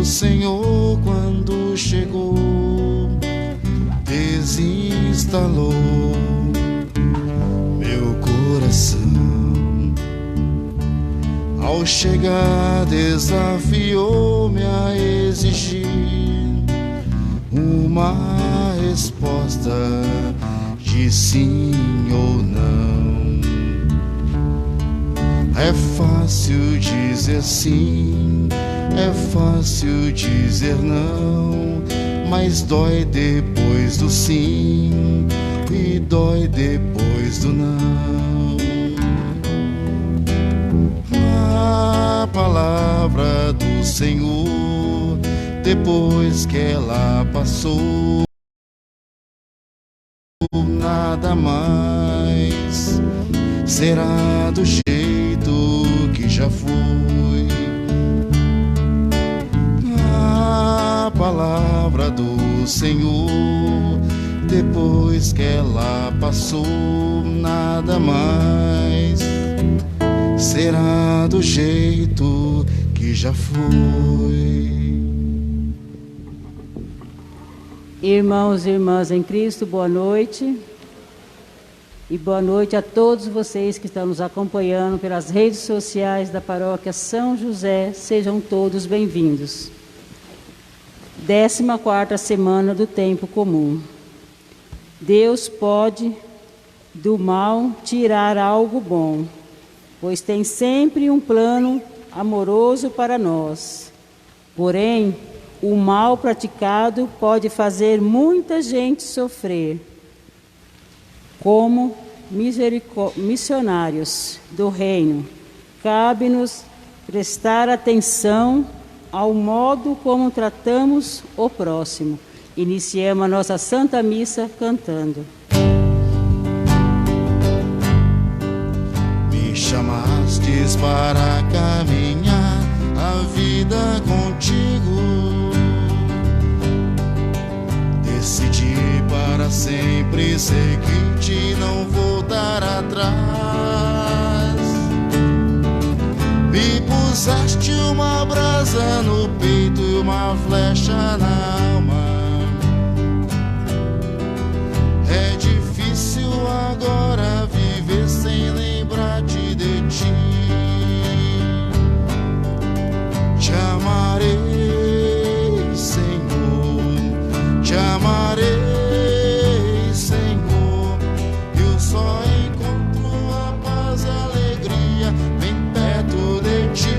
Senhor, quando chegou, desinstalou meu coração. Ao chegar, desafiou-me a exigir uma resposta de sim ou não. É fácil dizer sim, é fácil dizer não, mas dói depois do sim e dói depois do não. A palavra do Senhor, depois que ela passou, nada mais será do jeito que já foi. A palavra do Senhor, depois que ela passou, nada mais será do jeito que já foi. Irmãos e irmãs em Cristo, boa noite. E boa noite a todos vocês que estão nos acompanhando pelas redes sociais da Paróquia São José. Sejam todos bem-vindos. 14ª semana do tempo comum. Deus pode do mal tirar algo bom, pois tem sempre um plano amoroso para nós. Porém, o mal praticado pode fazer muita gente sofrer. Como missionários do reino, cabe-nos prestar atenção ao modo como tratamos o próximo. Iniciamos a nossa Santa Missa cantando. Me chamastes para caminhar a vida contigo. Decidi para sempre seguir-te e não voltar atrás. Me puseste uma brasa no peito e uma flecha na alma. É difícil agora viver sem lembrar-te de ti. Te amarei, Senhor, te amarei, Senhor. Eu só encontro a paz e a alegria bem perto de ti.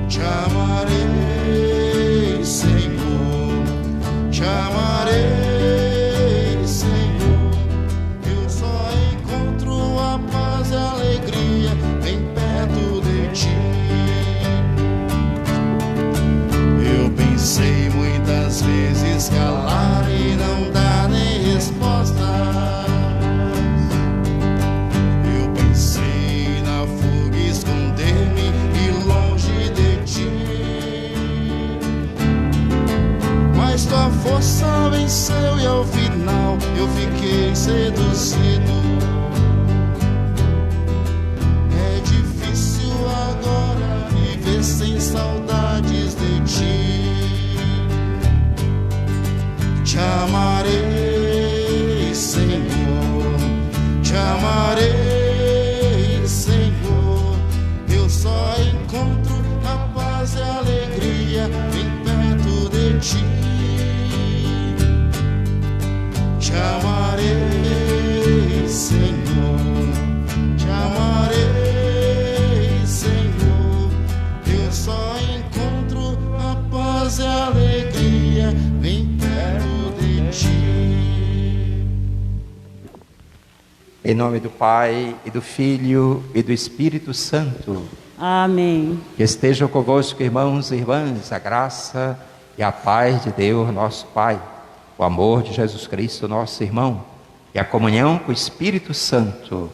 Te amarei, Senhor, te amarei, Senhor. Eu só encontro a paz e a alegria bem perto de ti. Eu pensei muitas vezes calar e não dar nem resposta. Eu pensei na fuga, esconder-me e longe de ti. Mas tua força venceu e ao final eu fiquei seduzido. É difícil agora viver sem saudades de ti. Te amarei, Senhor, te amarei, Senhor. Eu só encontro a paz e a alegria bem perto de ti. Te amarei, Senhor, te amarei, Senhor. Eu só encontro a paz e a alegria bem perto de ti. Em nome do Pai, e do Filho, e do Espírito Santo. Amém. Que estejam convosco, irmãos e irmãs, a graça e a paz de Deus, nosso Pai, o amor de Jesus Cristo, nosso irmão, e a comunhão com o Espírito Santo.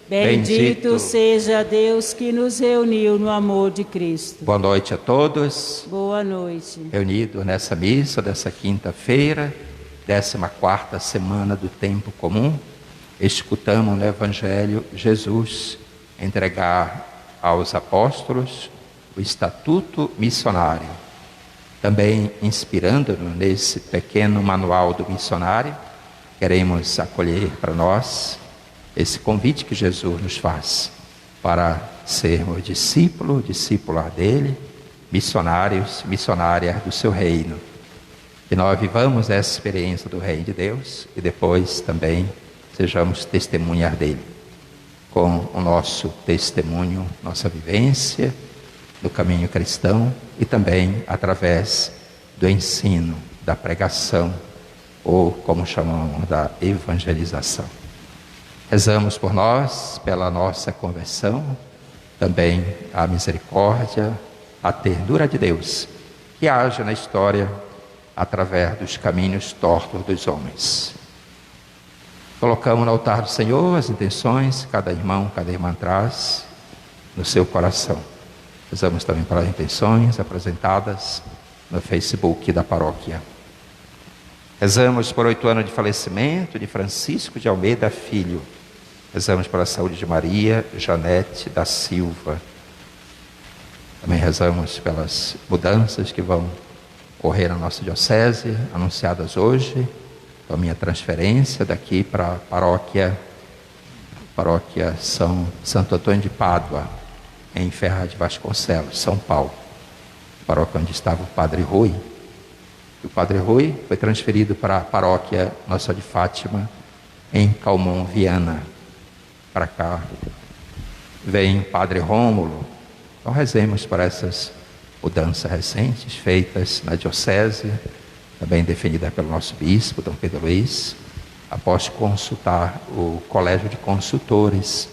Bendito seja Deus que nos reuniu no amor de Cristo. Boa noite a todos. Boa noite. Reunidos nessa missa dessa quinta-feira, 14ª semana do tempo comum, escutamos no Evangelho Jesus entregar aos apóstolos o Estatuto Missionário. Também inspirando-nos nesse pequeno manual do missionário, queremos acolher para nós esse convite que Jesus nos faz para sermos discípulos dele, missionários, missionárias do seu reino. Que nós vivamos essa experiência do reino de Deus e depois também sejamos testemunhas dele, com o nosso testemunho, nossa vivência do caminho cristão e também através do ensino, da pregação, ou como chamamos, da evangelização. Rezamos por nós, pela nossa conversão, também a misericórdia, a ternura de Deus, que age na história através dos caminhos tortos dos homens. Colocamos no altar do Senhor as intenções que cada irmão, cada irmã traz no seu coração. Rezamos também pelas intenções apresentadas no Facebook da paróquia. Rezamos por 8 anos de falecimento de Francisco de Almeida Filho. Rezamos pela saúde de Maria Janete da Silva. Também rezamos pelas mudanças que vão ocorrer na nossa diocese, anunciadas hoje, com a minha transferência daqui para a paróquia Santo Antônio de Pádua, em Ferraz de Vasconcelos, São Paulo. Paróquia onde estava o Padre Rui. E o Padre Rui foi transferido para a paróquia Nossa de Fátima, em Calmon, Viana. Para cá vem o Padre Rômulo. Então rezemos por essas mudanças recentes feitas na diocese, também definida pelo nosso bispo, Dom Pedro Luiz, após consultar o colégio de consultores.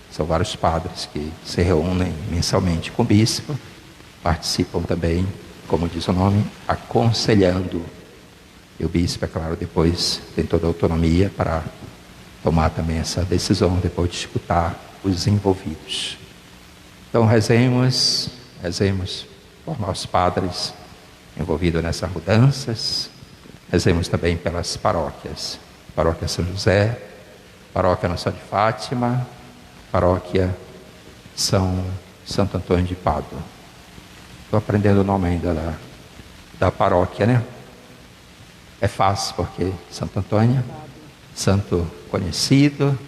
São vários padres que se reúnem mensalmente com o bispo, participam também, como diz o nome, aconselhando. E o bispo, é claro, depois tem toda a autonomia para tomar também essa decisão, depois de escutar os envolvidos. Então rezemos por nossos padres envolvidos nessas mudanças. Rezemos também pelas paróquias. Paróquia São José, Paróquia Nossa de Fátima, Paróquia Santo Antônio de Pádua. Estou aprendendo o nome ainda da paróquia, né? É fácil porque Santo Antônio, santo conhecido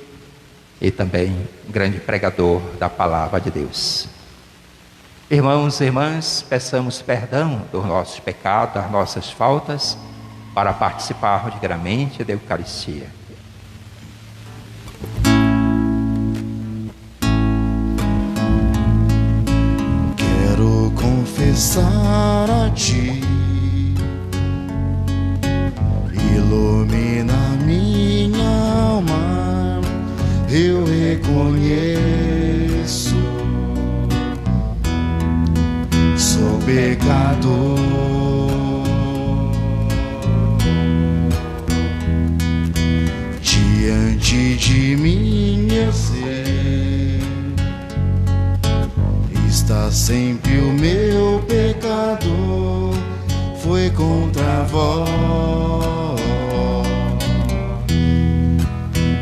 e também grande pregador da palavra de Deus. Irmãos e irmãs, peçamos perdão dos nossos pecados, das nossas faltas, para participarmos dignamente da Eucaristia. Quero confessar a Ti, ilumina minha alma, eu reconheço, sou pecador. Diante de mim eu sei, está sempre o meu pecado, foi contra vós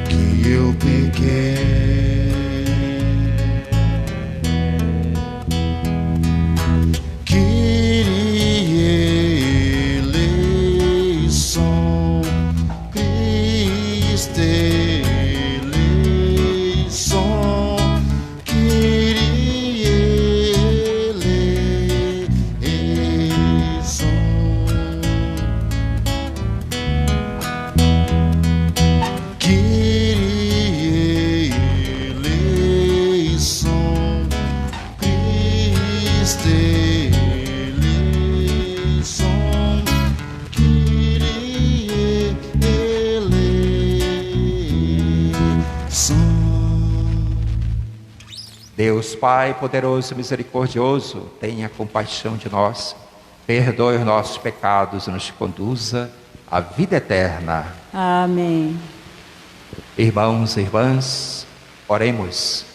que eu pequei. Deus Pai poderoso e misericordioso, tenha compaixão de nós, perdoe os nossos pecados e nos conduza à vida eterna. Amém. Irmãos e irmãs, oremos.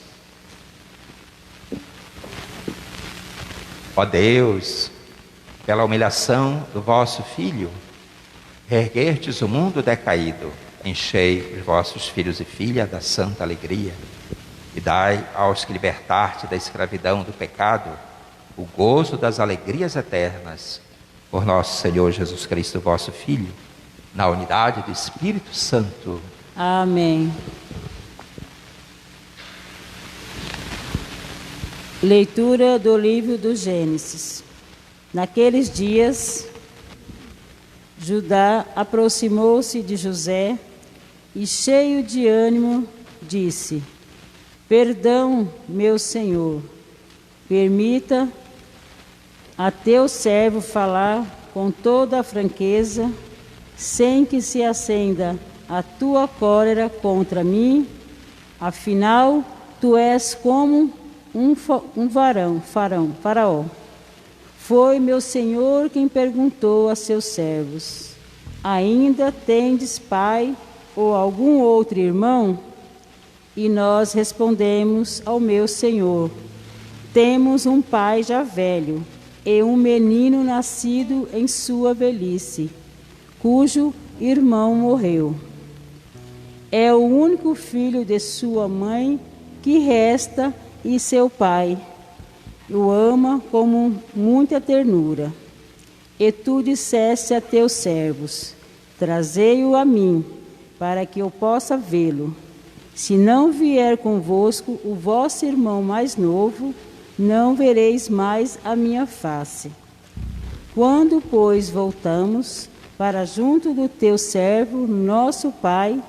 Ó Deus, pela humilhação do vosso Filho, reerguestes o mundo decaído, enchei os vossos filhos e filhas da santa alegria, e dai aos que libertaste da escravidão do pecado o gozo das alegrias eternas, por nosso Senhor Jesus Cristo, vosso Filho, na unidade do Espírito Santo. Amém. Leitura do livro do Gênesis. Naqueles dias, Judá aproximou-se de José e, cheio de ânimo, disse: Perdão, meu senhor, permita a teu servo falar com toda a franqueza, sem que se acenda a tua cólera contra mim. Afinal, tu és como um faraó. Foi meu senhor quem perguntou a seus servos: ainda tendes pai ou algum outro irmão? E nós respondemos ao meu senhor: temos um pai já velho e um menino nascido em sua velhice, cujo irmão morreu. É o único filho de sua mãe que resta, e seu pai o ama com muita ternura. E tu disseste a teus servos: trazei-o a mim, para que eu possa vê-lo. Se não vier convosco o vosso irmão mais novo, não vereis mais a minha face. Quando, pois, voltamos para junto do teu servo, nosso pai,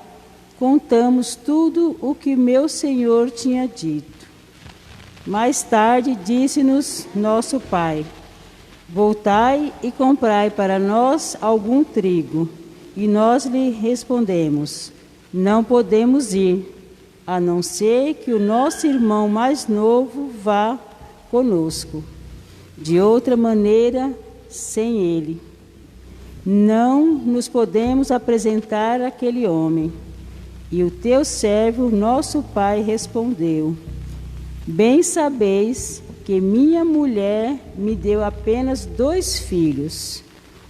contamos tudo o que meu senhor tinha dito. Mais tarde disse-nos nosso pai: voltai e comprai para nós algum trigo. E nós lhe respondemos: não podemos ir, a não ser que o nosso irmão mais novo vá conosco. De outra maneira, sem ele, não nos podemos apresentar àquele homem. E o teu servo, nosso pai, respondeu: bem sabeis que minha mulher me deu apenas 2 filhos.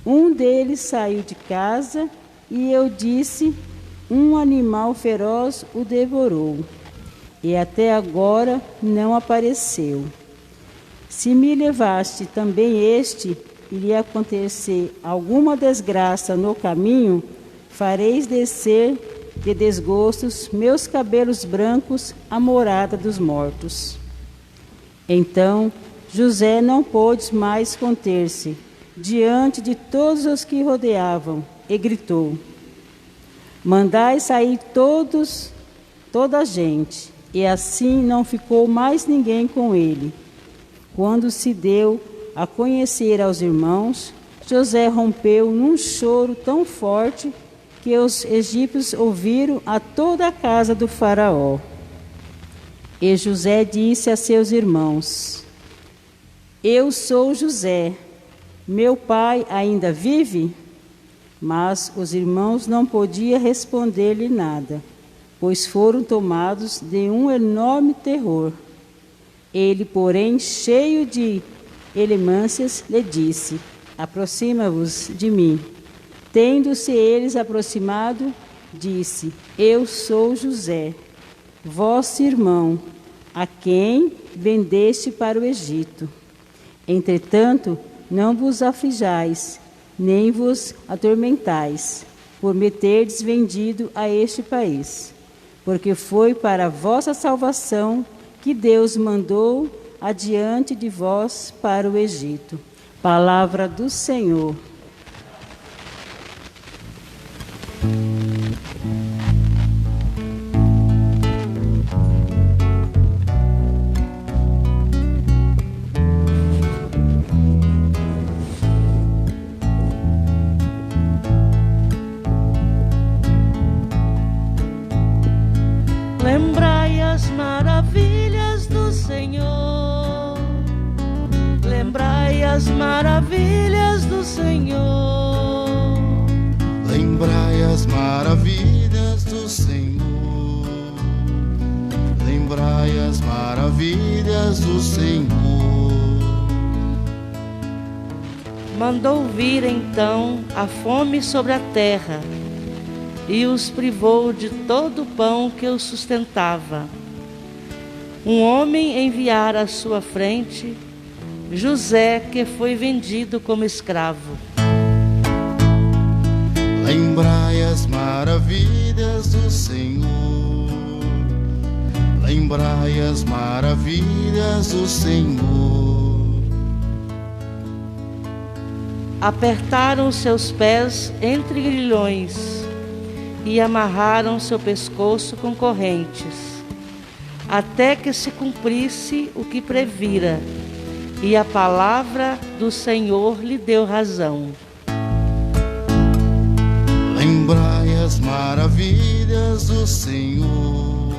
Um deles saiu de casa e eu disse: um animal feroz o devorou. E até agora não apareceu. Se me levaste também este, e lhe acontecer alguma desgraça no caminho, fareis descer de desgostos meus cabelos brancos à morada dos mortos. Então José não pôde mais conter-se diante de todos os que rodeavam e gritou: mandai sair toda a gente. E assim não ficou mais ninguém com ele. Quando se deu a conhecer aos irmãos, José rompeu num choro tão forte que os egípcios ouviram a toda a casa do faraó. E José disse a seus irmãos: eu sou José, meu pai ainda vive? Mas os irmãos não podiam responder-lhe nada, pois foram tomados de um enorme terror. Ele, porém, cheio de elimâncias, lhe disse: aproxima-vos de mim. Tendo-se eles aproximado, disse: eu sou José, vosso irmão, a quem vendeste para o Egito. Entretanto, não vos aflijais, nem vos atormentais, por me terdes vendido a este país, porque foi para a vossa salvação que Deus mandou adiante de vós para o Egito. Palavra do Senhor. Lembrai as maravilhas do Senhor, lembrai as maravilhas do Senhor. Lembrai as maravilhas do Senhor. Lembrai as maravilhas do Senhor. Mandou vir então a fome sobre a terra e os privou de todo o pão que os sustentava. Um homem enviara à sua frente José, que foi vendido como escravo. Lembrai as maravilhas do Senhor, lembrai as maravilhas do Senhor. Apertaram seus pés entre grilhões e amarraram seu pescoço com correntes, até que se cumprisse o que previra, e a palavra do Senhor lhe deu razão. Lembrai as maravilhas do Senhor,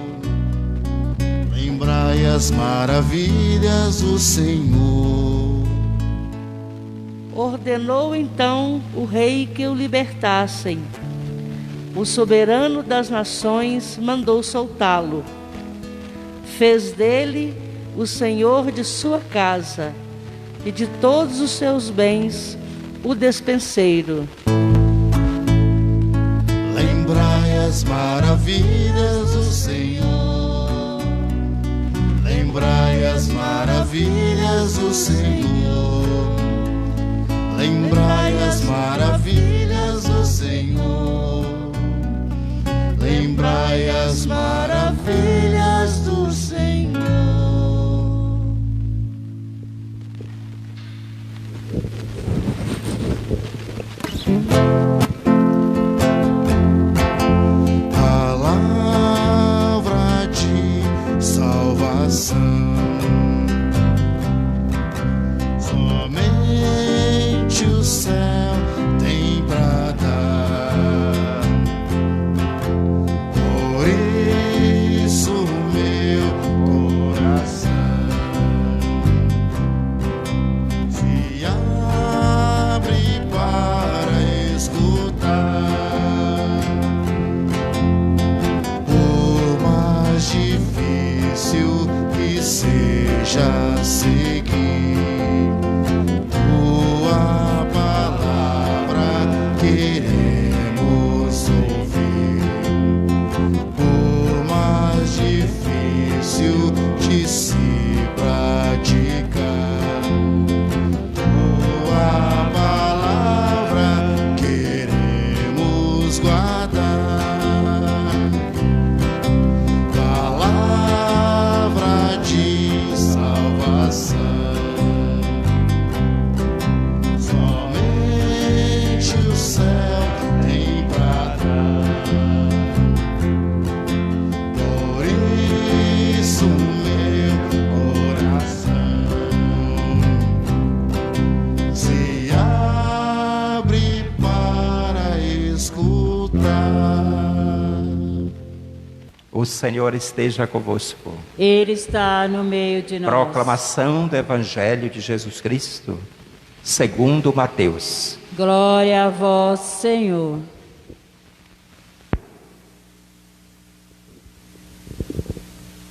lembrai as maravilhas do Senhor. Ordenou então o rei que o libertassem. O soberano das nações mandou soltá-lo. Fez dele o senhor de sua casa e de todos os seus bens o despenseiro. Lembrai as maravilhas do Senhor, lembrai as maravilhas do Senhor, lembrai as maravilhas do Senhor, lembrai as maravilhas do Senhor. Palavra de salvação, somente o céu tem pra dar. Por isso meu coração se abre para escutar. Por mais difícil que seja seguir tua palavra, queremos ouvir. Por mais difícil de se praticar tua palavra, queremos guardar. Palavra de salvação, somente o céu tem pra dar. Por isso meu coração se abre para escutar. O Senhor esteja convosco. Ele está no meio de nós. Proclamação do Evangelho de Jesus Cristo, segundo Mateus. Glória a vós, Senhor.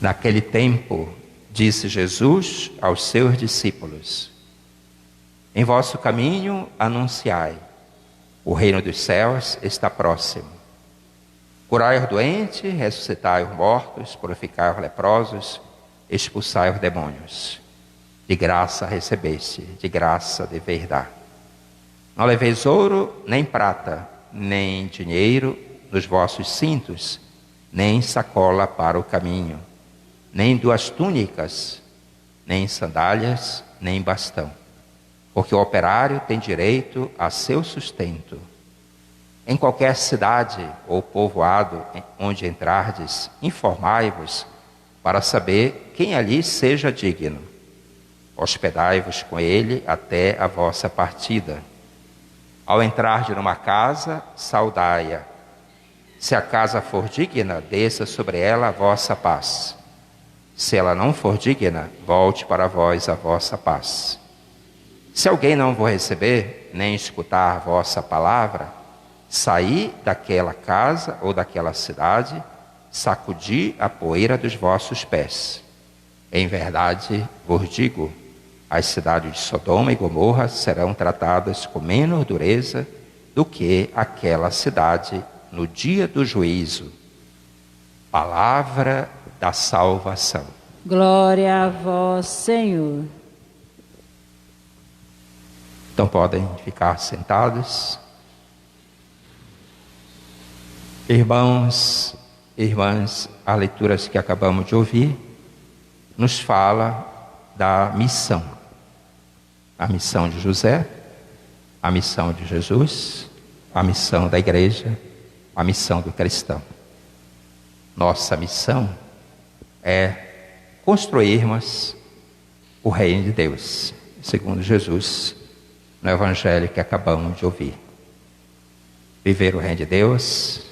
Naquele tempo, disse Jesus aos seus discípulos: em vosso caminho anunciai, o reino dos céus está próximo. Curai os doentes, ressuscitai os mortos, purificai os leprosos, expulsai os demônios. De graça recebeste, de graça deveis dar. Não leveis ouro, nem prata, nem dinheiro nos vossos cintos, nem sacola para o caminho, nem 2 túnicas, nem sandálias, nem bastão. Porque o operário tem direito a seu sustento. Em qualquer cidade ou povoado onde entrardes, informai-vos para saber quem ali seja digno. Hospedai-vos com ele até a vossa partida. Ao entrardes numa casa, saudai-a. Se a casa for digna, desça sobre ela a vossa paz. Se ela não for digna, volte para vós a vossa paz. Se alguém não vos receber, nem escutar a vossa palavra, saí daquela casa ou daquela cidade, sacudi a poeira dos vossos pés. Em verdade vos digo, as cidades de Sodoma e Gomorra serão tratadas com menos dureza do que aquela cidade no dia do juízo. Palavra da salvação. Glória a vós, Senhor. Então podem ficar sentados. Irmãos e irmãs, as leituras que acabamos de ouvir nos fala da missão. A missão de José, a missão de Jesus, a missão da igreja, a missão do cristão. Nossa missão é construirmos o reino de Deus, segundo Jesus, no evangelho que acabamos de ouvir. Viver o reino de Deus,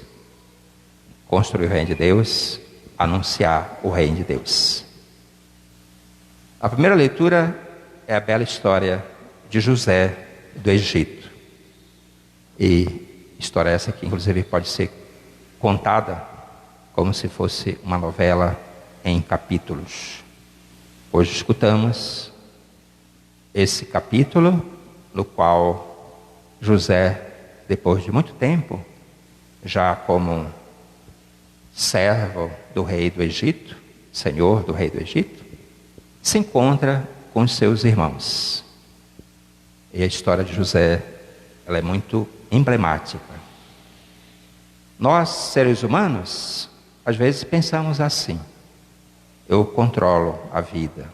construir o reino de Deus, anunciar o reino de Deus. A primeira leitura é a bela história de José do Egito. E história essa que inclusive pode ser contada como se fosse uma novela em capítulos. Hoje escutamos esse capítulo no qual José, depois de muito tempo, já como servo do rei do Egito, senhor do rei do Egito, se encontra com os seus irmãos. E a história de José, ela é muito emblemática. Nós, seres humanos, às vezes pensamos assim: eu controlo a vida,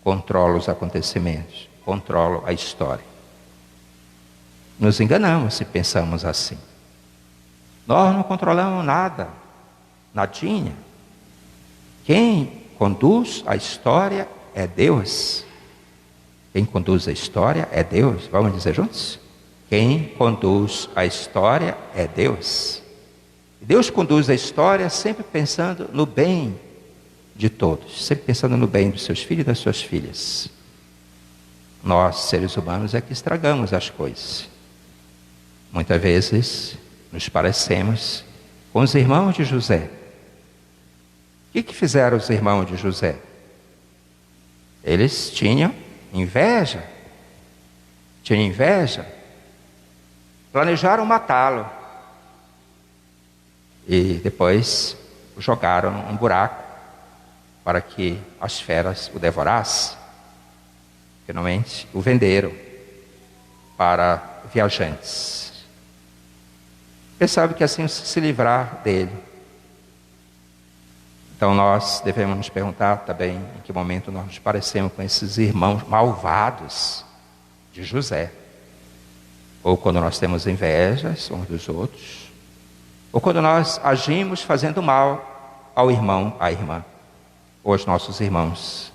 controlo os acontecimentos, controlo a história. Nos enganamos se pensamos assim. Nós não controlamos nada, nadinha. Quem conduz a história é Deus. Quem conduz a história é Deus. Vamos dizer juntos? Quem conduz a história é Deus. Deus conduz a história sempre pensando no bem de todos, sempre pensando no bem dos seus filhos e das suas filhas. Nós, seres humanos, é que estragamos as coisas. Muitas vezes nos parecemos com os irmãos de José. O que fizeram os irmãos de José? Eles tinham inveja. Planejaram matá-lo. E depois o jogaram num buraco para que as feras o devorassem. Finalmente o venderam para viajantes. Pensavam que assim se livrar dele. Então nós devemos nos perguntar também em que momento nós nos parecemos com esses irmãos malvados de José. Ou quando nós temos invejas uns dos outros, ou quando nós agimos fazendo mal ao irmão, à irmã, ou aos nossos irmãos.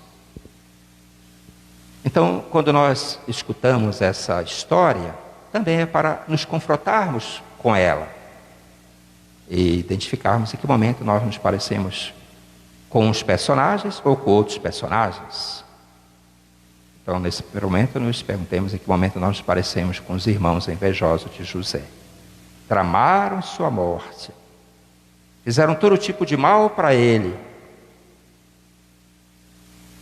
Então, quando nós escutamos essa história, também é para nos confrontarmos com ela e identificarmos em que momento nós nos parecemos com os personagens ou com outros personagens. Então, nesse primeiro momento, nos perguntemos em que momento nós nos parecemos com os irmãos invejosos de José. Tramaram sua morte, fizeram todo tipo de mal para ele.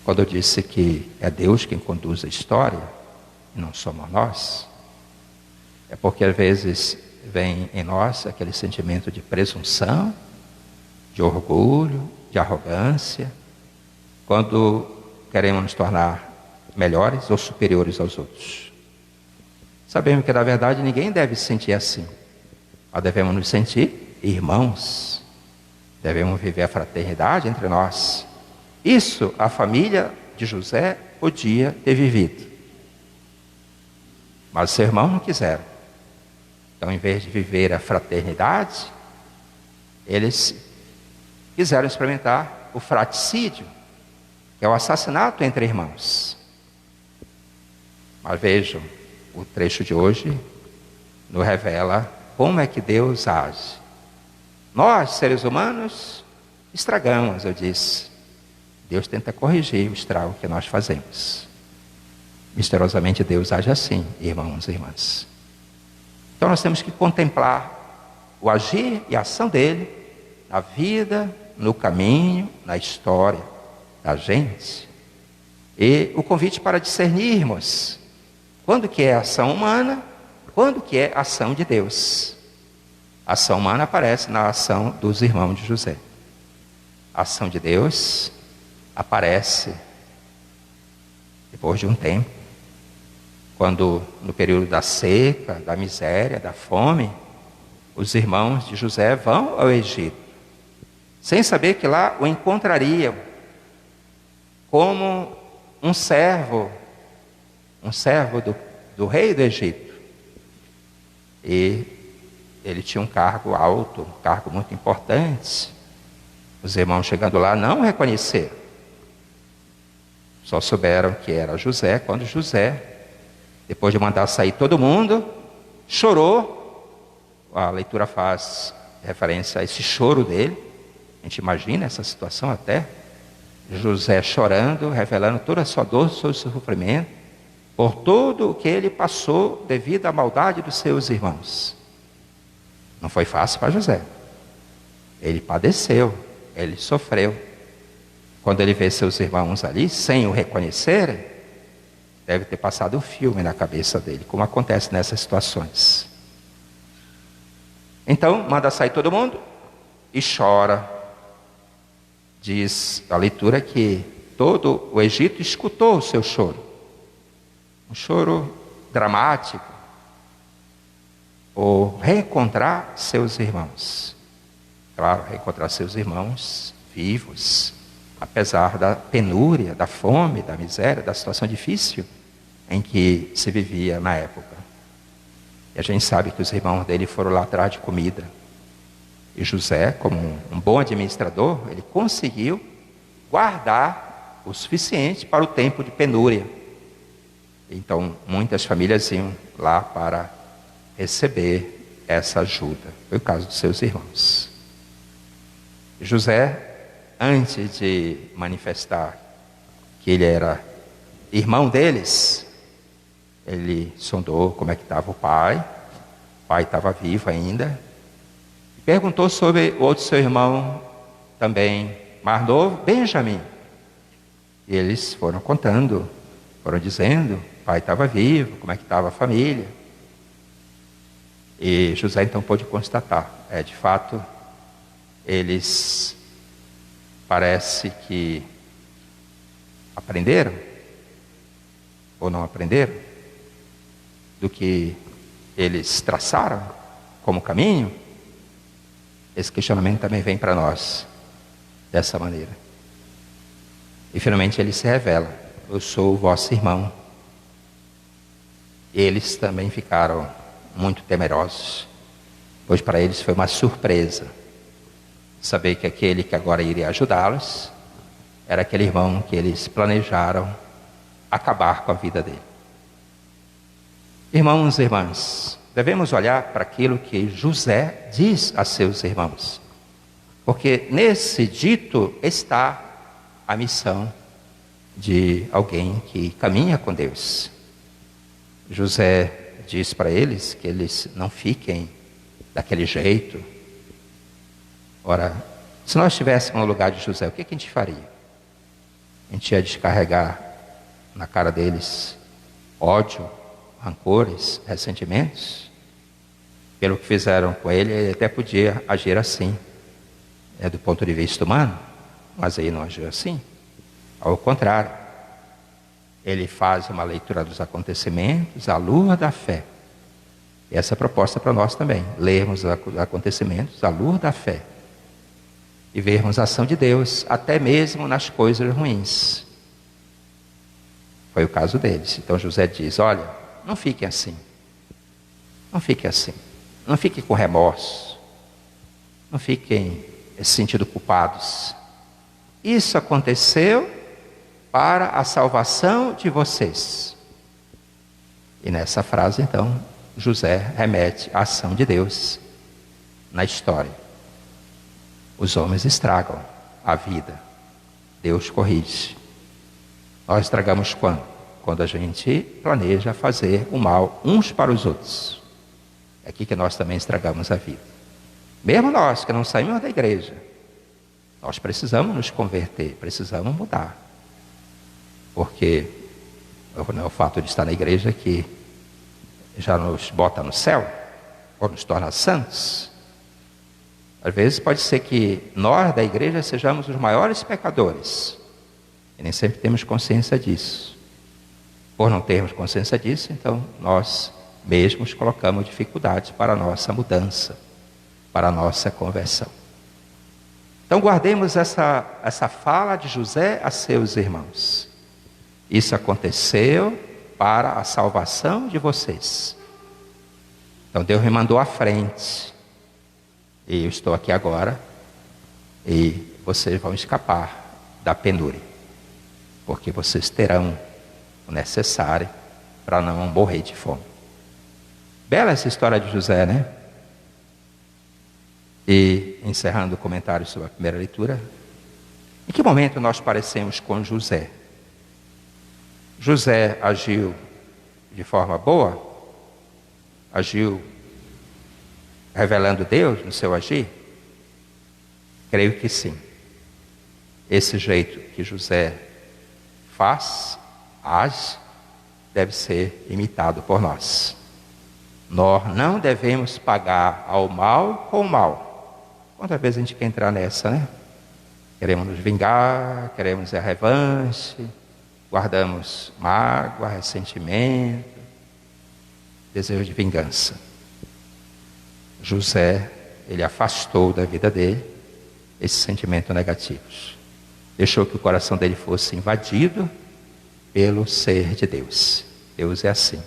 Quando eu disse que é Deus quem conduz a história, e não somos nós, é porque às vezes vem em nós aquele sentimento de presunção, de orgulho, de arrogância, quando queremos nos tornar melhores ou superiores aos outros. Sabemos que na verdade ninguém deve se sentir assim. Nós devemos nos sentir irmãos, devemos viver a fraternidade entre nós. Isso a família de José podia ter vivido, mas os seus irmãos não quiseram. Então, em vez de viver a fraternidade, eles quiseram experimentar o fratricídio, que é o assassinato entre irmãos. Mas vejam, o trecho de hoje nos revela como é que Deus age. Nós, seres humanos, estragamos, eu disse. Deus tenta corrigir o estrago que nós fazemos. Misteriosamente Deus age assim, irmãos e irmãs. Então nós temos que contemplar o agir e a ação dele na vida, no caminho, na história da gente. E o convite para discernirmos quando que é ação humana, quando que é ação de Deus. A ação humana aparece na ação dos irmãos de José. A ação de Deus aparece depois de um tempo, quando no período da seca, da miséria, da fome, os irmãos de José vão ao Egito, sem saber que lá o encontrariam como um servo do rei do Egito. E ele tinha um cargo alto, um cargo muito importante. Os irmãos chegando lá não o reconheceram. Só souberam que era José quando José, depois de mandar sair todo mundo, chorou. A leitura faz referência a esse choro dele. A gente imagina essa situação até. José chorando, revelando toda a sua dor, todo o seu sofrimento, por tudo o que ele passou devido à maldade dos seus irmãos. Não foi fácil para José. Ele padeceu, ele sofreu. Quando ele vê seus irmãos ali, sem o reconhecerem, deve ter passado um filme na cabeça dele, como acontece nessas situações. Então, manda sair todo mundo e chora. Diz a leitura que todo o Egito escutou o seu choro. Um choro dramático. Ou reencontrar seus irmãos. Claro, reencontrar seus irmãos vivos, apesar da penúria, da fome, da miséria, da situação difícil em que se vivia na época. E a gente sabe que os irmãos dele foram lá atrás de comida. E José, como um bom administrador, ele conseguiu guardar o suficiente para o tempo de penúria. Então, muitas famílias iam lá para receber essa ajuda. Foi o caso dos seus irmãos. José, antes de manifestar que ele era irmão deles, ele sondou como é que estava o pai. O pai estava vivo ainda. Perguntou sobre o outro seu irmão, também mais novo, Benjamim. E eles foram contando, foram dizendo, o pai estava vivo, como é que estava a família. E José então pôde constatar, de fato, eles parece que aprenderam, ou não aprenderam, do que eles traçaram como caminho. Esse questionamento também vem para nós dessa maneira. E finalmente ele se revela: eu sou o vosso irmão. Eles também ficaram muito temerosos, pois para eles foi uma surpresa saber que aquele que agora iria ajudá-los era aquele irmão que eles planejaram acabar com a vida dele. Irmãos e irmãs, devemos olhar para aquilo que José diz a seus irmãos, porque nesse dito está a missão de alguém que caminha com Deus. José diz para eles que eles não fiquem daquele jeito. Ora, se nós estivéssemos no lugar de José, o que a gente faria? A gente ia descarregar na cara deles ódio, rancores, ressentimentos? Pelo que fizeram com ele, ele até podia agir assim, do ponto de vista humano, mas aí não agiu assim. Ao contrário, ele faz uma leitura dos acontecimentos à luz da fé. E essa é a proposta para nós também, lermos os acontecimentos à luz da fé e vermos a ação de Deus, até mesmo nas coisas ruins. Foi o caso deles. Então José diz: olha, não fiquem assim, não fiquem assim, não fiquem com remorso, não fiquem se sentindo culpados. Isso aconteceu para a salvação de vocês. E nessa frase, então, José remete à ação de Deus na história. Os homens estragam a vida, Deus corrige. Nós estragamos quando? Quando a gente planeja fazer o mal uns para os outros. É aqui que nós também estragamos a vida. Mesmo nós que não saímos da igreja, nós precisamos nos converter, precisamos mudar. Porque não é o fato de estar na igreja que já nos bota no céu, ou nos torna santos. Às vezes pode ser que nós da igreja sejamos os maiores pecadores, e nem sempre temos consciência disso. Por não termos consciência disso, então nós mesmos colocamos dificuldades para a nossa mudança, para a nossa conversão. Então guardemos essa fala de José a seus irmãos. Isso aconteceu para a salvação de vocês. Então Deus me mandou à frente. E eu estou aqui agora. E vocês vão escapar da penúria. Porque vocês terão o necessário para não morrer de fome. Bela essa história de José, né? E encerrando o comentário sobre a primeira leitura, em que momento nós parecemos com José? José agiu de forma boa? Agiu revelando Deus no seu agir? Creio que sim. Esse jeito que José faz, age, deve ser imitado por nós. Nós não devemos pagar ao mal com o mal. Quantas vezes a gente quer entrar nessa, né? Queremos nos vingar, queremos a revanche, guardamos mágoa, ressentimento, desejo de vingança. José, ele afastou da vida dele esses sentimentos negativos. Deixou que o coração dele fosse invadido pelo ser de Deus. Deus é assim.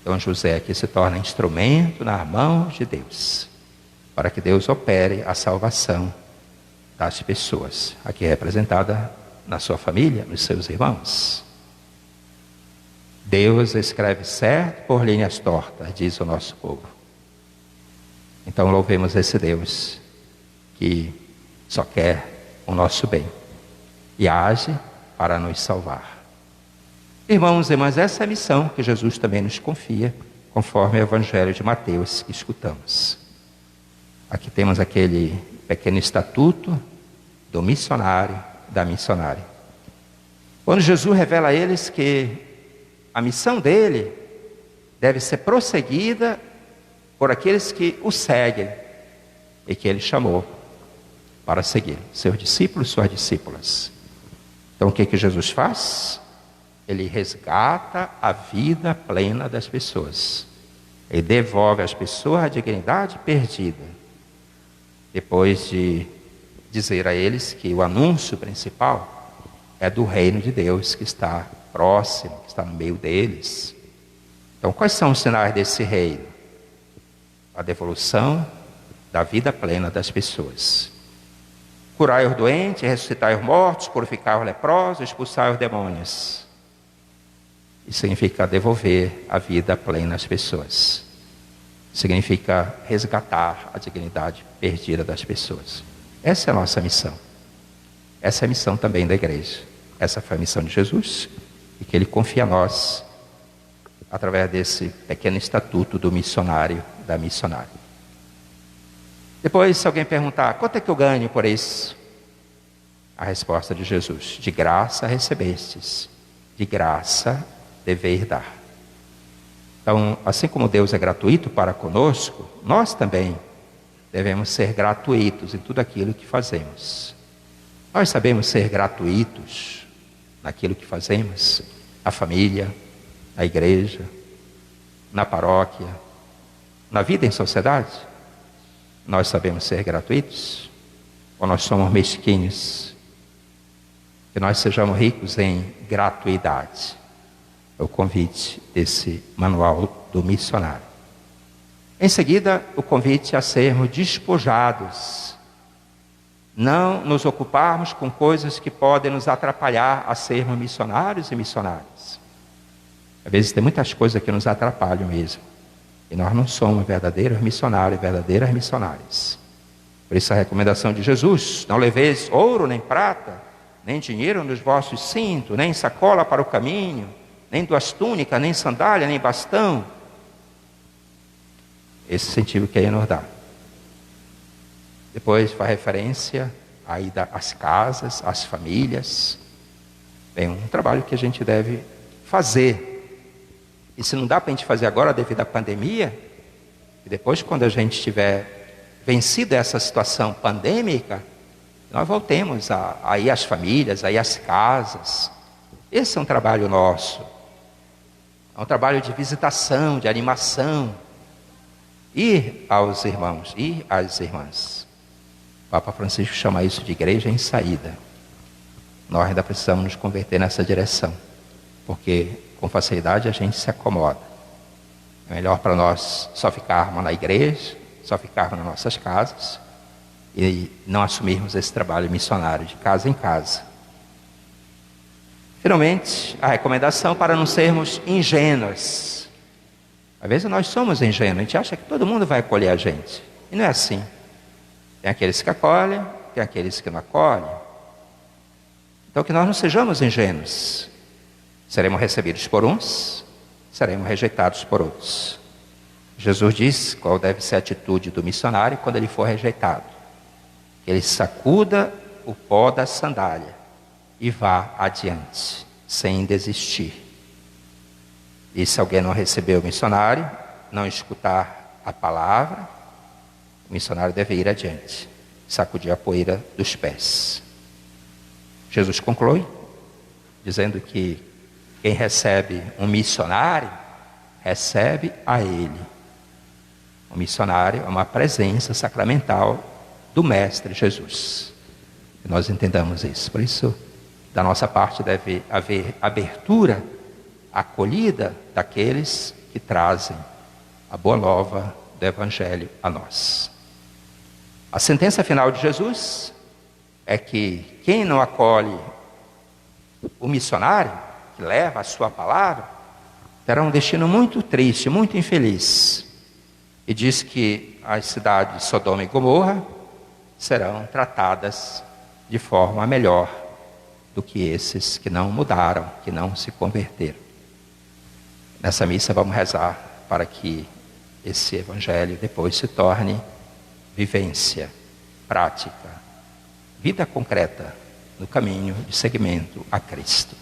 Então José aqui se torna instrumento nas mãos de Deus, para que Deus opere a salvação das pessoas, aqui representada na sua família, nos seus irmãos. Deus escreve certo por linhas tortas, diz o nosso povo. Então louvemos esse Deus que só quer o nosso bem e age para nos salvar. Irmãos e irmãs, essa é a missão que Jesus também nos confia, conforme o Evangelho de Mateus que escutamos. Aqui temos aquele pequeno estatuto do missionário, da missionária. Quando Jesus revela a eles que a missão dele deve ser prosseguida por aqueles que o seguem e que ele chamou para seguir, seus discípulos, suas discípulas. Então o que Jesus faz? Ele resgata a vida plena das pessoas. Ele devolve às pessoas a dignidade perdida. Depois de dizer a eles que o anúncio principal é do reino de Deus que está próximo, que está no meio deles. Então, quais são os sinais desse reino? A devolução da vida plena das pessoas. Curai os doentes, ressuscitai os mortos, purificai os leprosos, expulsai os demônios. Isso significa devolver a vida plena às pessoas. Significa resgatar a dignidade perdida das pessoas. Essa é a nossa missão. Essa é a missão também da igreja. Essa foi a missão de Jesus e que ele confia a nós através desse pequeno estatuto do missionário, da missionária. Depois, se alguém perguntar, quanto é que eu ganho por isso? A resposta de Jesus, de graça recebestes, de graça deveis dar. Então, assim como Deus é gratuito para conosco, nós também devemos ser gratuitos em tudo aquilo que fazemos. Nós sabemos ser gratuitos naquilo que fazemos, na família, na igreja, na paróquia, na vida em sociedade. Nós sabemos ser gratuitos? Ou nós somos mesquinhos? Que nós sejamos ricos em gratuidade. É o convite desse manual do missionário. Em seguida, o convite a sermos despojados. Não nos ocuparmos com coisas que podem nos atrapalhar a sermos missionários e missionárias. Às vezes tem muitas coisas que nos atrapalham mesmo. E nós não somos verdadeiros missionários, verdadeiras missionárias. Por isso a recomendação de Jesus, não leveis ouro nem prata, nem dinheiro nos vossos cintos, nem sacola para o caminho, nem duas túnicas, nem sandália, nem bastão. Esse sentido que ele nos dá. Depois faz referência à ida às casas, às famílias. Bem, um trabalho que a gente deve fazer. E se não dá para a gente fazer agora devido à pandemia, e depois quando a gente tiver vencido essa situação pandêmica, nós voltemos a ir às famílias, a ir às casas. Esse é um trabalho nosso. É um trabalho de visitação, de animação. Ir aos irmãos, ir às irmãs. O Papa Francisco chama isso de igreja em saída. Nós ainda precisamos nos converter nessa direção, porque com facilidade a gente se acomoda. É melhor para nós só ficarmos na igreja, só ficarmos nas nossas casas e não assumirmos esse trabalho missionário de casa em casa. Finalmente, a recomendação para não sermos ingênuos. Às vezes nós somos ingênuos, a gente acha que todo mundo vai acolher a gente. E não é assim. Tem aqueles que acolhem, tem aqueles que não acolhem. Então que nós não sejamos ingênuos. Seremos recebidos por uns, seremos rejeitados por outros. Jesus diz qual deve ser a atitude do missionário quando ele for rejeitado. Que ele sacuda o pó da sandália e vá adiante, sem desistir. E se alguém não receber o missionário, não escutar a palavra, o missionário deve ir adiante, sacudir a poeira dos pés. Jesus conclui, dizendo que quem recebe um missionário, recebe a ele. O missionário é uma presença sacramental do Mestre Jesus. Que nós entendamos isso. Por isso, da nossa parte deve haver abertura, acolhida daqueles que trazem a boa nova do Evangelho a nós. A sentença final de Jesus é que quem não acolhe o missionário, que leva a sua palavra, terá um destino muito triste, muito infeliz. E diz que as cidades de Sodoma e Gomorra serão tratadas de forma melhor do que esses que não mudaram, que não se converteram. Nessa missa vamos rezar para que esse Evangelho depois se torne vivência, prática, vida concreta no caminho de seguimento a Cristo.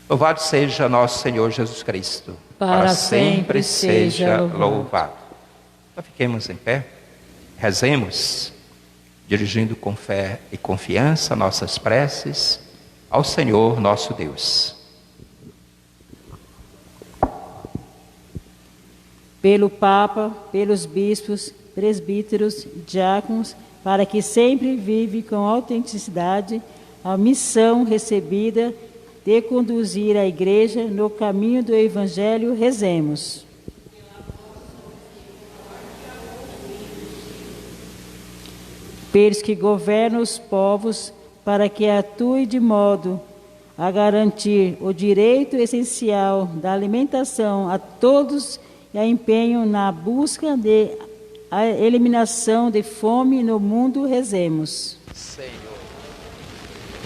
Louvado seja nosso Senhor Jesus Cristo. Para sempre seja louvado. Então fiquemos em pé, rezemos, dirigindo com fé e confiança nossas preces ao Senhor nosso Deus. Pelo Papa, pelos bispos, presbíteros, diáconos, para que sempre vive com autenticidade a missão recebida de conduzir a Igreja no caminho do Evangelho, rezemos. Pelos que governam os povos, para que atue de modo a garantir o direito essencial da alimentação a todos e a empenho na busca de a eliminação de fome no mundo, rezemos. Senhor,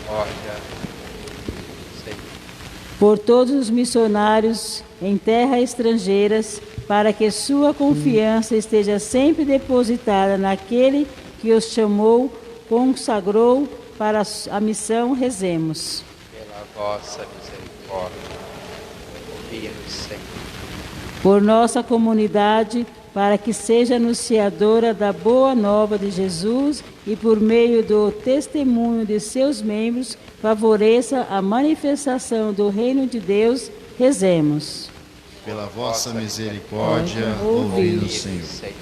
olha, Senhor. Por todos os missionários em terras estrangeiras, para que sua confiança esteja sempre depositada naquele que os chamou, consagrou para a missão, rezemos. Pela vossa misericórdia, ouvi-nos, Senhor. Por nossa comunidade, para que seja anunciadora da boa nova de Jesus e por meio do testemunho de seus membros, favoreça a manifestação do reino de Deus, rezemos. Pela vossa misericórdia, ouvi-nos, Senhor.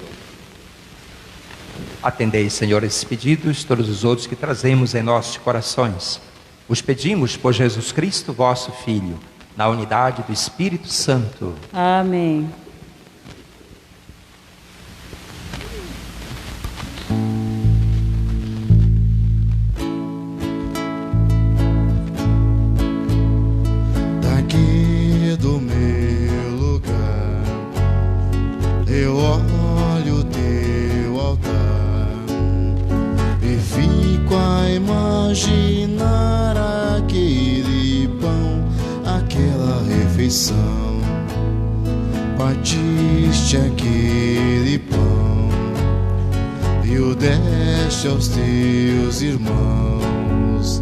Atendei, Senhor, esses pedidos, todos os outros que trazemos em nossos corações. Os pedimos por Jesus Cristo, vosso Filho, na unidade do Espírito Santo. Amém. Daqui do meu lugar, eu olho o teu altar e fico a imaginar aquele pão, aquela refeição. Partiste aquele pão e o deste aos teus irmãos.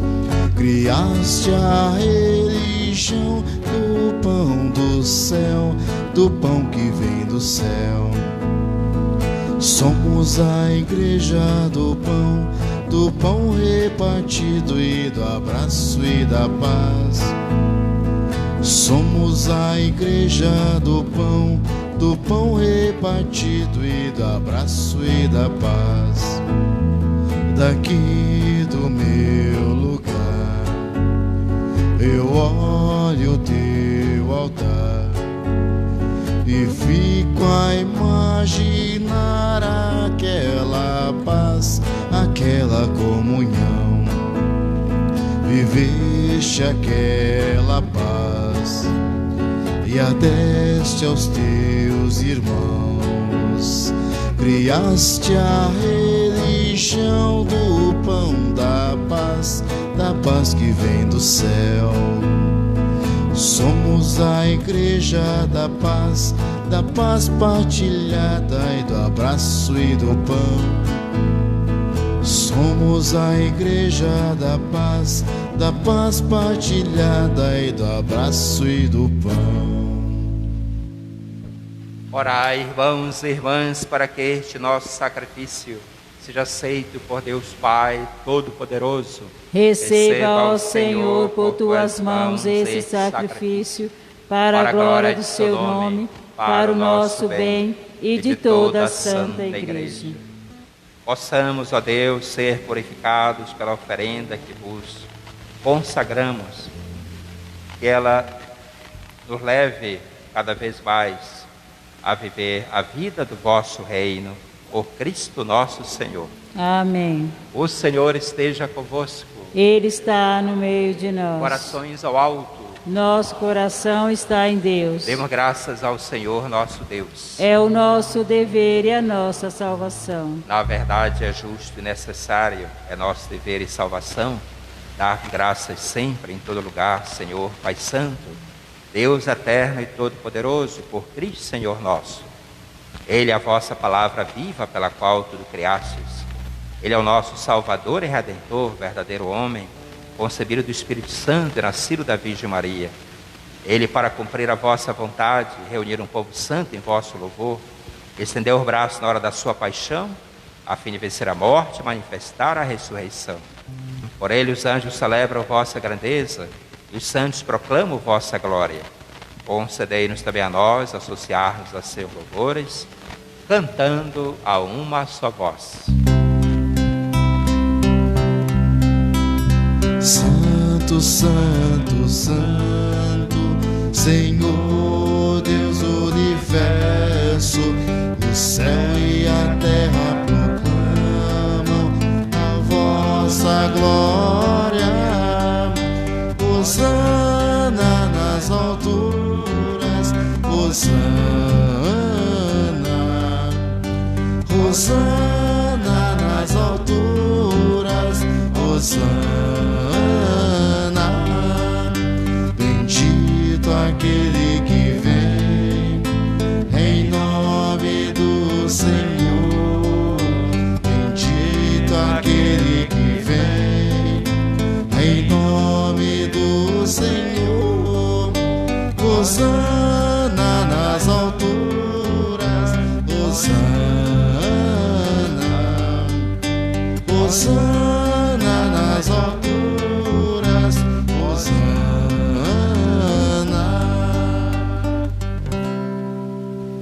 Criaste a religião do pão do céu, do pão que vem do céu. Somos a igreja do pão repartido e do abraço e da paz. Somos a igreja do pão repartido e do abraço e da paz. Daqui do meu lugar, eu olho o teu altar e fico a imaginar aquela paz, aquela comunhão. Viveste aquela paz e a deste aos teus irmãos. Criaste a religião do pão da paz que vem do céu. Somos a igreja da paz partilhada e do abraço e do pão. Somos a igreja da paz partilhada e do abraço e do pão. Orai, irmãos e irmãs, para que este nosso sacrifício seja aceito por Deus Pai Todo-Poderoso. Receba, ó Senhor, por tuas mãos esse sacrifício, para a glória do seu nome, para o nosso bem e de toda a Santa Igreja. Possamos, ó Deus, ser purificados pela oferenda que vos consagramos, que ela nos leve cada vez mais a viver a vida do vosso reino, por Cristo nosso Senhor. Amém. O Senhor esteja convosco. Ele está no meio de nós. Corações ao alto. Nosso coração está em Deus. Demos graças ao Senhor nosso Deus. É o nosso dever e a nossa salvação. Na verdade, é justo e necessário, é nosso dever e salvação, dar graças sempre, em todo lugar, Senhor Pai Santo, Deus eterno e todo-poderoso, por Cristo Senhor nosso. Ele é a vossa palavra viva, pela qual tudo criastes. Ele é o nosso Salvador e Redentor, verdadeiro homem, concebido do Espírito Santo e nascido da Virgem Maria. Ele, para cumprir a vossa vontade, reunir um povo santo em vosso louvor, estendeu os braços na hora da sua paixão, a fim de vencer a morte e manifestar a ressurreição. Por ele os anjos celebram vossa grandeza e os santos proclamam vossa glória. Concedei-nos também a nós associar-nos a seus louvores, cantando a uma só voz. Santo, Santo, Santo, Senhor Deus do universo, o céu e a terra proclamam a vossa glória. Hosana nas alturas, Hosana, Hosana nas alturas, Hosana. Bendito aquele que vem em nome do Senhor. Bendito aquele que vem em nome do Senhor. Hosana nas alturas, Hosana, Hosana nas alturas, Hosana.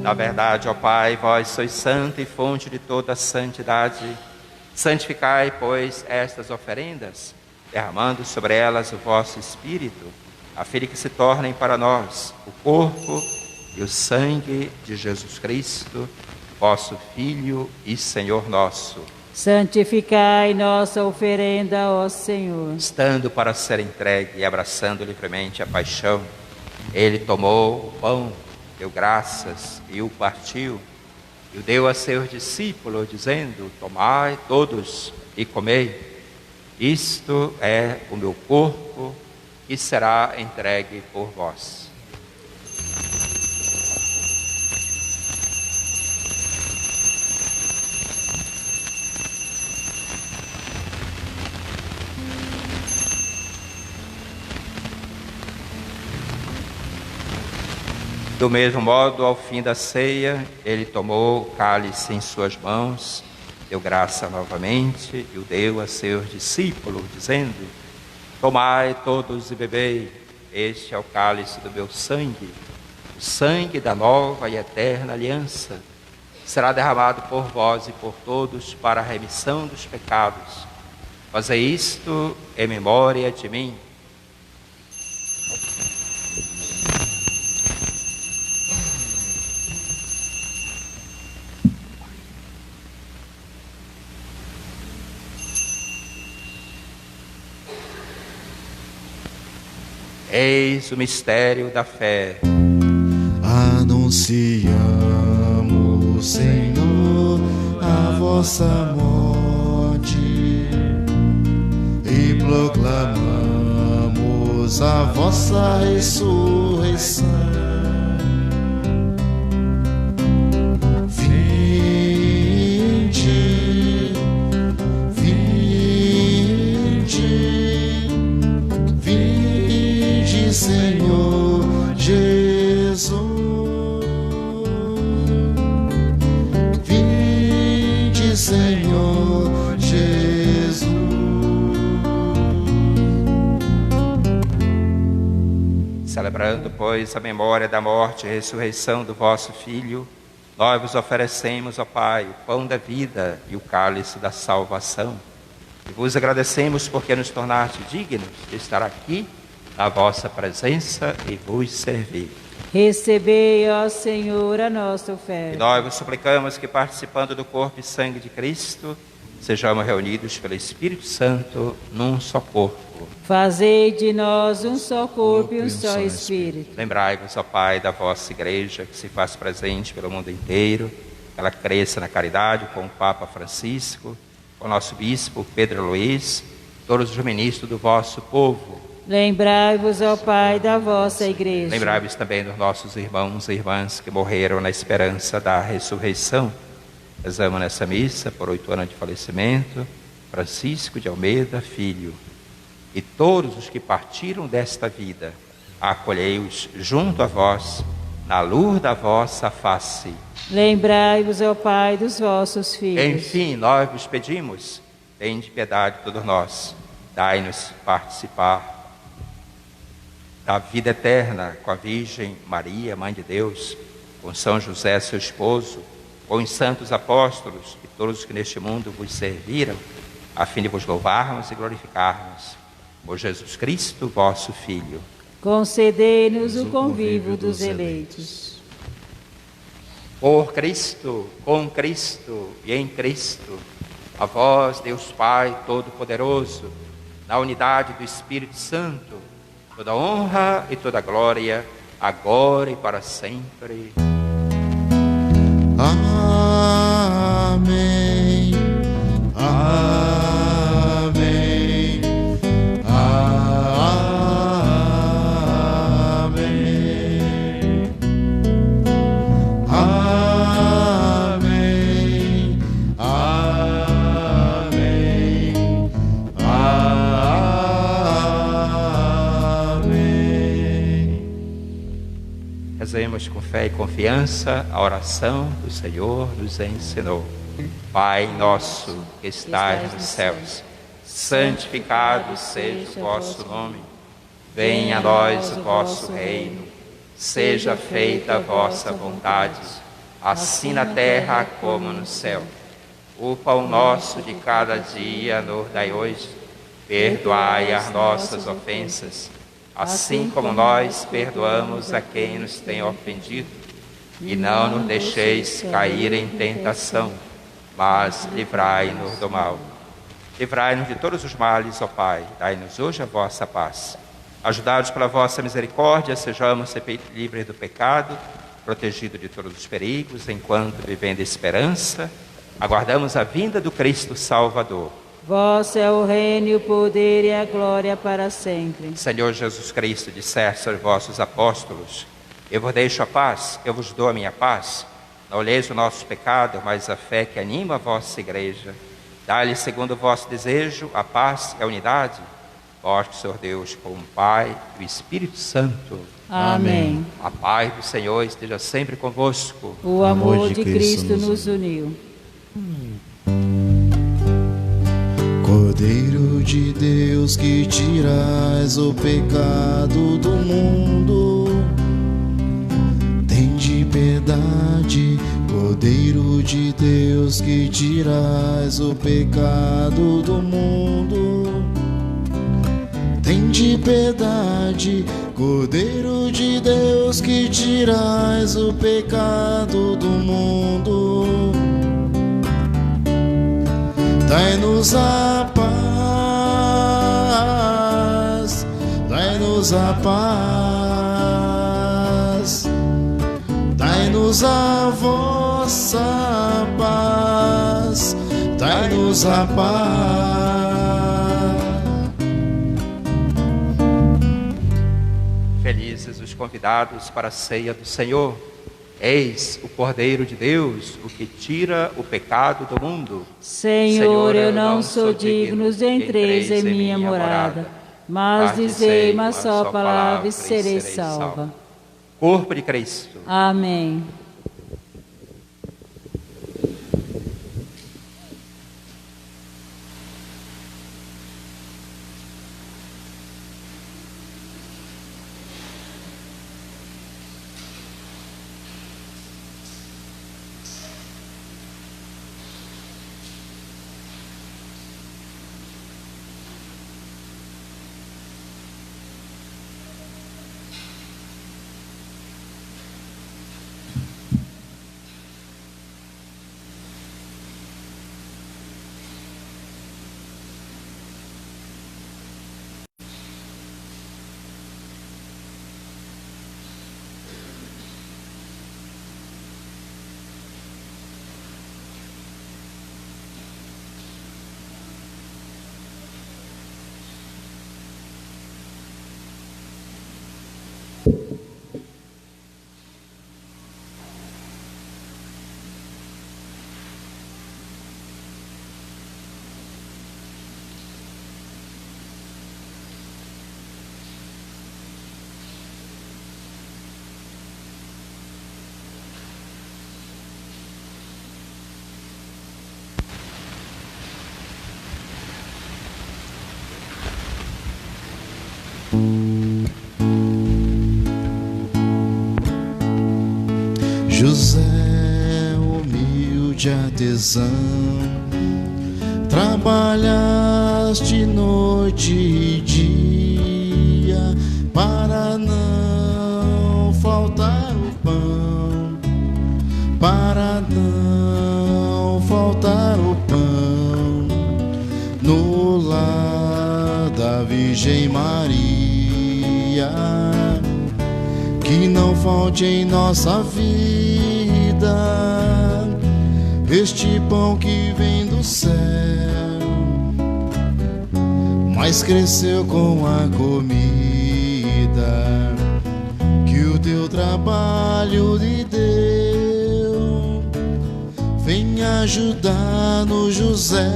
Na verdade, ó Pai, vós sois santo e fonte de toda santidade. Santificai, pois, estas oferendas, derramando sobre elas o vosso Espírito, a fim de que se tornem para nós o corpo e o sangue de Jesus Cristo, vosso Filho e Senhor nosso. Santificai nossa oferenda, ó Senhor. Estando para ser entregue e abraçando livremente a paixão, ele tomou o pão, deu graças e o partiu, e o deu a seus discípulos, dizendo: tomai todos e comei. Isto é o meu corpo, que será entregue por vós. Do mesmo modo, ao fim da ceia, ele tomou o cálice em suas mãos, deu graça novamente e o deu a seus discípulos, dizendo: tomai todos e bebei, este é o cálice do meu sangue, o sangue da nova e eterna aliança. Será derramado por vós e por todos para a remissão dos pecados. Fazei isto em memória de mim. Eis o mistério da fé. Anunciamos, Senhor, a vossa morte e proclamamos a vossa ressurreição. Vinde, Senhor Jesus. Vinde, Senhor Jesus. Celebrando, pois, a memória da morte e ressurreição do vosso Filho, nós vos oferecemos, ó Pai, o pão da vida e o cálice da salvação. E vos agradecemos porque nos tornaste dignos de estar aqui na vossa presença e vos servir. Recebei, ó Senhor, a nossa oferta. E nós vos suplicamos que, participando do corpo e sangue de Cristo, sejamos reunidos pelo Espírito Santo num só corpo. Fazei de nós um só corpo e um só Espírito. Lembrai-vos, ó Pai, da vossa Igreja, que se faz presente pelo mundo inteiro, que ela cresça na caridade com o Papa Francisco, com o nosso Bispo Pedro Luiz, todos os ministros do vosso povo. Lembrai-vos, ó Pai, da vossa Igreja. Lembrai-vos também dos nossos irmãos e irmãs que morreram na esperança da ressurreição. Rezamos nessa missa por 8 anos de falecimento, Francisco de Almeida Filho. E todos os que partiram desta vida, acolhei-os junto a vós, na luz da vossa face. Lembrai-vos, ó Pai, dos vossos filhos. Enfim, nós vos pedimos, tende piedade de todos nós, dai-nos participar da vida eterna com a Virgem Maria, Mãe de Deus, com São José, seu esposo, com os santos apóstolos e todos os que neste mundo vos serviram, a fim de vos louvarmos e glorificarmos. Por Jesus Cristo, vosso Filho. Concedei-nos o convívio dos eleitos. Por Cristo, com Cristo e em Cristo, a vós, Deus Pai Todo-Poderoso, na unidade do Espírito Santo, toda honra e toda glória, agora e para sempre. Amém. Amém. Amém. Amém. Amém. Amém. Rezemos com fé e confiança a oração que o Senhor nos ensinou. Pai nosso que estais nos céus, santificado seja o vosso nome. Venha a nós o vosso reino. Seja feita a vossa vontade, assim na terra como no céu. O pão nosso de cada dia nos dai hoje. Perdoai as nossas ofensas, assim como nós perdoamos a quem nos tem ofendido. E não nos deixeis cair em tentação, mas livrai-nos do mal. Livrai-nos de todos os males, ó Pai, dai-nos hoje a vossa paz. Ajudados pela vossa misericórdia, sejamos sempre livres do pecado, protegidos de todos os perigos, enquanto, vivendo a esperança, aguardamos a vinda do Cristo Salvador. Vosso é o reino, o poder e a glória para sempre. Senhor Jesus Cristo, disseste aos vossos apóstolos: eu vos deixo a paz, eu vos dou a minha paz. Não olheis o nosso pecado, mas a fé que anima a vossa Igreja. Dá-lhe, segundo o vosso desejo, a paz e a unidade. Vós, Senhor Deus, com o Pai e o Espírito Santo. Amém. A paz do Senhor esteja sempre convosco. O amor de Cristo nos uniu. Cordeiro de Deus que tirais o pecado do mundo, tende piedade. Cordeiro de Deus que tirais o pecado do mundo, tende piedade. Cordeiro de Deus que tirais o pecado do mundo, dai-nos a paz, dai-nos a paz, dai-nos a vossa paz, dai-nos a paz. Felizes os convidados para a ceia do Senhor. Eis o Cordeiro de Deus, o que tira o pecado do mundo. Senhor, eu não sou digno de entreis em minha morada, mas dizei uma só palavra e serei salva. Corpo de Cristo. Amém. José, humilde artesão, trabalhaste noite e dia para não faltar o pão, para não faltar o pão no lar da Virgem Maria. Que não falte em nossa vida este pão que vem do céu, mas cresceu com a comida que o teu trabalho lhe deu. Vem ajudar-nos, José,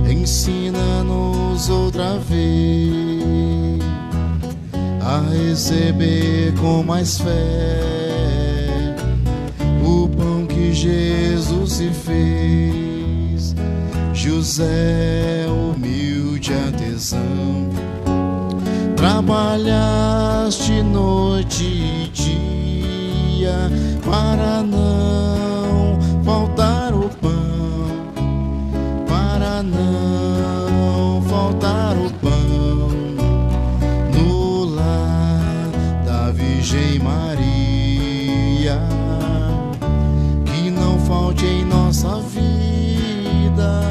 ensina-nos outra vez a receber com mais fé o pão que Jesus se fez. José, humilde artesão, trabalhaste noite e dia para não faltar o pão, para não faltar o pão Virgem Maria. Que não falte em nossa vida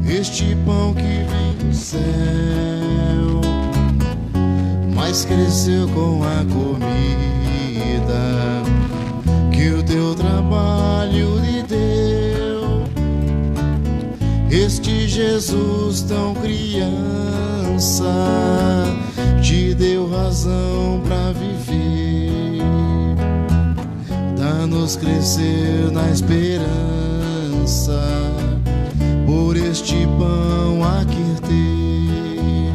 este pão que vem do céu, mas cresceu com a comida que o teu trabalho lhe deu. Este Jesus tão criança te deu razão pra viver. Dá-nos crescer na esperança por este pão aqui ter.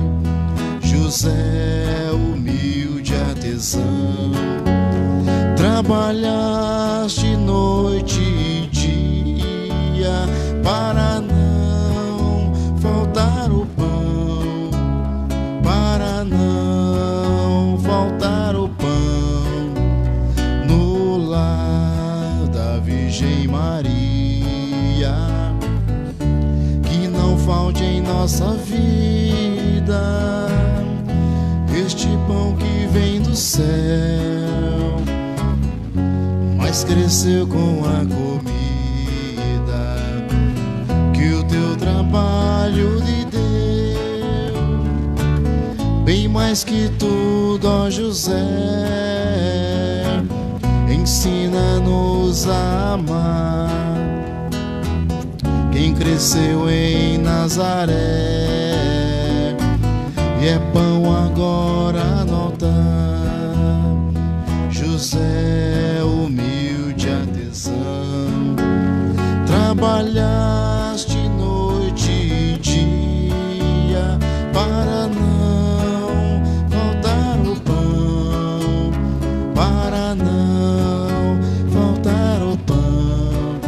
José, humilde artesão, trabalhaste noite e dia para não nossa vida, este pão que vem do céu, mas cresceu com a comida que o teu trabalho lhe deu. Bem mais que tudo, ó José, ensina-nos a amar quem cresceu em Nazaré e é pão agora no altar. José, humilde artesão, trabalhaste noite e dia para não faltar o pão, para não faltar o pão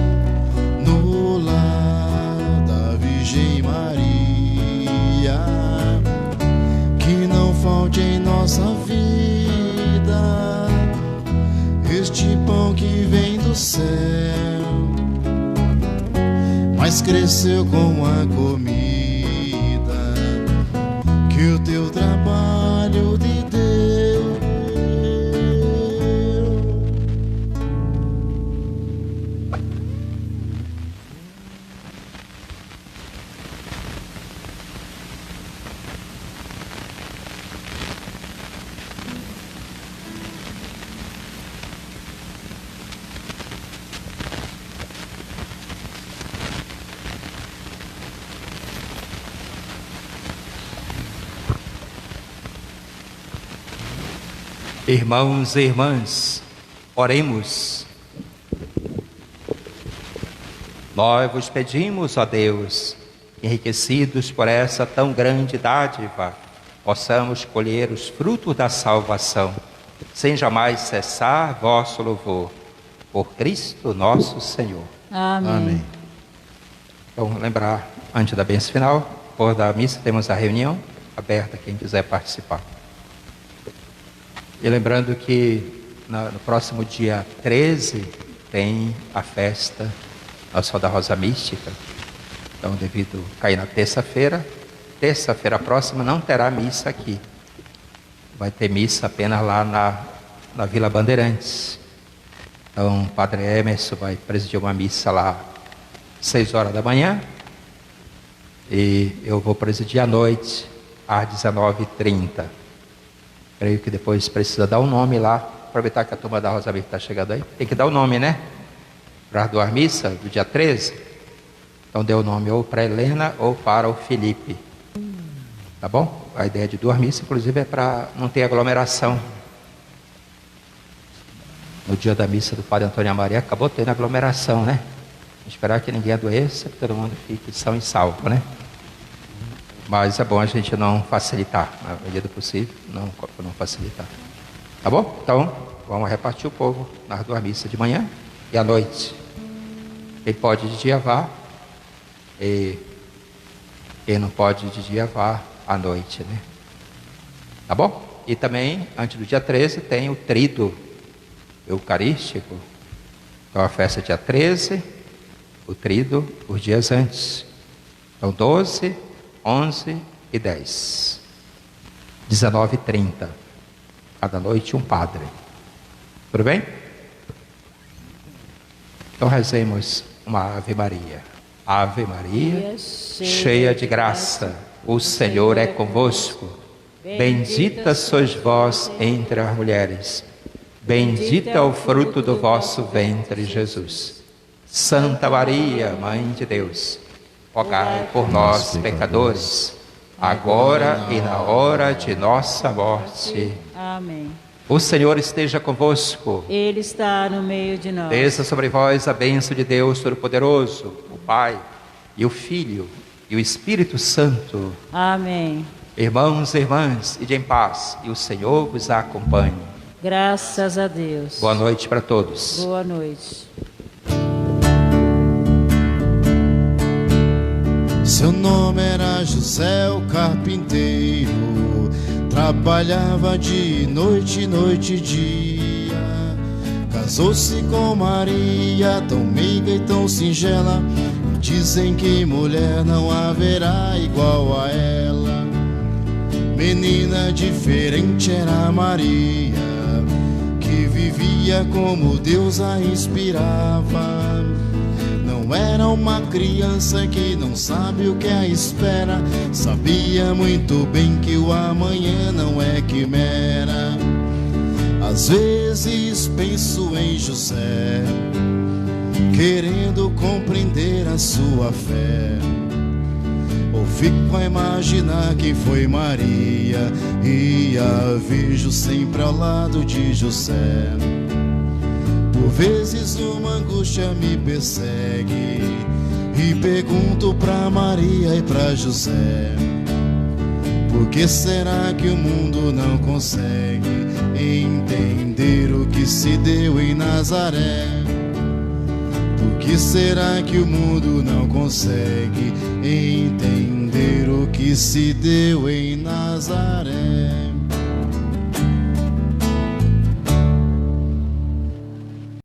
no lar da Virgem Maria. Que não falte em nossa vida este pão que vem do céu, mas cresceu com a comida que o teu trabalho lhe deu. Irmãos e irmãs, oremos. Nós vos pedimos, ó Deus, enriquecidos por essa tão grande dádiva, possamos colher os frutos da salvação, sem jamais cessar vosso louvor. Por Cristo nosso Senhor. Amém. Amém. Então, lembrar, antes da bênção final, por da missa, temos a reunião aberta, quem quiser participar. E lembrando que no próximo dia 13 tem a festa Nossa da Rosa Mística. Então, devido cair na terça-feira próxima não terá missa aqui. Vai ter missa apenas lá na Vila Bandeirantes. Então, o Padre Emerson vai presidir uma missa lá 6 horas da manhã. E eu vou presidir à noite, às 19h30. Creio que depois precisa dar um nome lá. Aproveitar que a turma da Rosa Mística está chegando aí. Tem que dar o nome, né? Para doar missa do dia 13. Então dê o nome ou para Helena ou para o Felipe. Tá bom? A ideia de doar missa, inclusive, é para não ter aglomeração. No dia da missa do Padre Antônio Maria acabou tendo aglomeração, né? Esperar que ninguém adoeça, que todo mundo fique são e salvo, né? Mas é bom a gente não facilitar, na medida do possível, não facilitar. Tá bom? Então, vamos repartir o povo nas duas missas de manhã e à noite. Quem pode de dia vá, e quem não pode de dia vá à noite, né? Tá bom? E também, antes do dia 13, tem o Tríduo Eucarístico. Então, a festa dia 13, o Tríduo, os dias antes. Então, 12, 11 e 10. 19h30. Cada noite um padre. Tudo bem? Então rezemos uma Ave Maria. Ave Maria, cheia de graça, o Senhor é convosco. Bendita sois vós entre as mulheres. Bendito é o fruto do vosso ventre, Jesus. Santa Maria, Mãe de Deus, rogai por nós, pecadores, agora e na hora de nossa morte. Amém. O Senhor esteja convosco. Ele está no meio de nós. Desça sobre vós a bênção de Deus Todo-Poderoso, o Pai, e o Filho, e o Espírito Santo. Amém. Irmãos e irmãs, ide em paz, e o Senhor vos acompanhe. Graças a Deus. Boa noite para todos. Boa noite. Seu nome era José o carpinteiro, trabalhava de noite, noite e dia. Casou-se com Maria, tão meiga e tão singela. Um Dizem que mulher não haverá igual a ela. Menina diferente era Maria, que vivia como Deus a inspirava. Não era uma criança que não sabe o que a espera. Sabia muito bem que o amanhã não é quimera. Às vezes penso em José, querendo compreender a sua fé. Ou fico a imaginar quem foi Maria e a vejo sempre ao lado de José. Por vezes uma angústia me persegue e pergunto pra Maria e pra José: por que será que o mundo não consegue entender o que se deu em Nazaré? Por que será que o mundo não consegue entender o que se deu em Nazaré?